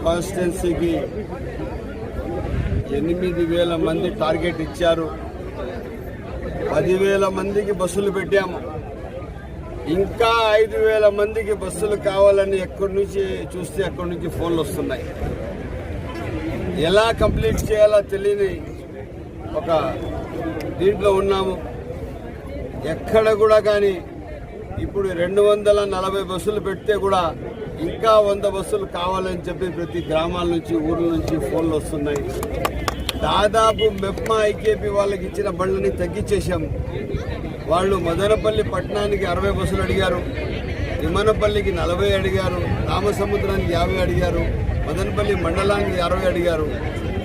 కాన్స్టిట్యున్సీకి 8,000 మంది టార్గెట్ ఇచ్చారు. 10,000 మందికి బస్సులు పెట్టాము. ఇంకా 5,000 మందికి బస్సులు కావాలని ఎక్కడి నుంచి చూస్తే అక్కడి నుంచి ఫోన్లు వస్తున్నాయి. ఎలా కంప్లీట్ చేయాలో తెలియని ఒక దీంట్లో ఉన్నాము. ఎక్కడ కూడా కానీ ఇప్పుడు 240 బస్సులు పెడితే కూడా ఇంకా 100 బస్సులు కావాలని చెప్పి ప్రతి గ్రామాల నుంచి ఊర్ల నుంచి ఫోన్లు వస్తున్నాయి. దాదాపు మెప్మా ఐకేపీ వాళ్ళకి ఇచ్చిన బండ్లని తగ్గించేశాము. వాళ్ళు మదనపల్లి పట్టణానికి 60 బస్సులు అడిగారు, తిమ్మనపల్లికి 40 అడిగారు, రామసముద్రానికి 50 అడిగారు, మదనపల్లి మండలానికి 60 అడిగారు.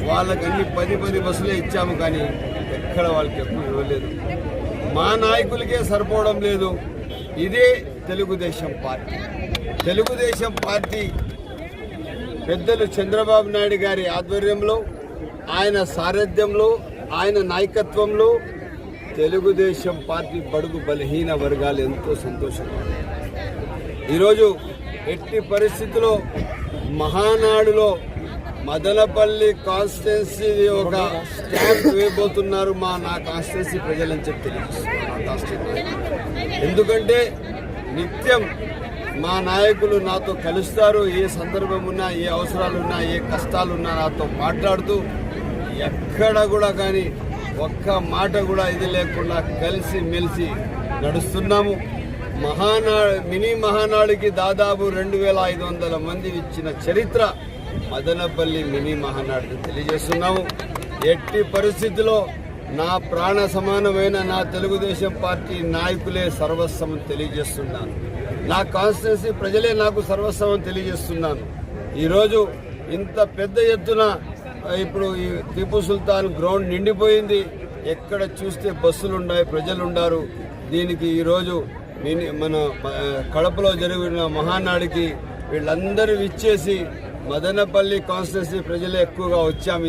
వాళ్ళకి అన్ని 10 బస్సులే ఇచ్చాము. కానీ ఎక్కడ వాళ్ళకి ఎక్కువ ఇవ్వలేదు. మా నాయకులకే సరిపోవడం లేదు. ఇదే తెలుగుదేశం పార్టీ. తెలుగుదేశం పార్టీ పెద్దలు చంద్రబాబు నాయుడు గారి ఆధ్వర్యంలో, ఆయన సారథ్యంలో, ఆయన నాయకత్వంలో తెలుగుదేశం పార్టీ బడుగు బలహీన వర్గాలు ఎంతో సంతోషంగా ఉన్నాయి. ఈరోజు ఎట్టి పరిస్థితుల్లో మహానాడులో మదనపల్లి కాన్స్టిట్యున్సీ ఒక స్టాంప్ వేయబోతున్నారు నా కాన్స్టిట్యున్సీ ప్రజలని చెప్పి తెలియజేస్తున్నారు. ఎందుకంటే నిత్యం మా నాయకులు నాతో కలుస్తారు. ఏ సందర్భం ఉన్నా, ఏ అవసరాలున్నా, ఏ కష్టాలున్నా నాతో మాట్లాడుతూ ఎక్కడ కూడా కానీ ఒక్క మాట కూడా ఇది లేకుండా కలిసి మెలిసి నడుస్తున్నాము. మినీ మహానాడుకి దాదాపు 2,500 మంది ఇచ్చిన చరిత్ర మదనపల్లి మినీ మహానాడుకి తెలియజేస్తున్నాము. ఎట్టి పరిస్థితిలో నా ప్రాణ సమానమైన నా తెలుగుదేశం పార్టీ నాయకులే సర్వస్వం తెలియజేస్తున్నాను. నా కాన్స్టిట్యున్సీ ప్రజలే నాకు సర్వస్వం తెలియజేస్తున్నాను. ఈరోజు ఇంత పెద్ద ఎత్తున ఇప్పుడు ఈ టిపు సుల్తాన్ గ్రౌండ్ నిండిపోయింది. ఎక్కడ చూస్తే బస్సులున్నాయి, ప్రజలున్నారు. దీనికి ఈరోజు మన కడపలో జరిగిన మహానాడికి వీళ్ళందరూ ఇచ్చేసి మదనపల్లి కాన్స్టిట్యున్సీ ప్రజలే ఎక్కువగా వచ్చాము.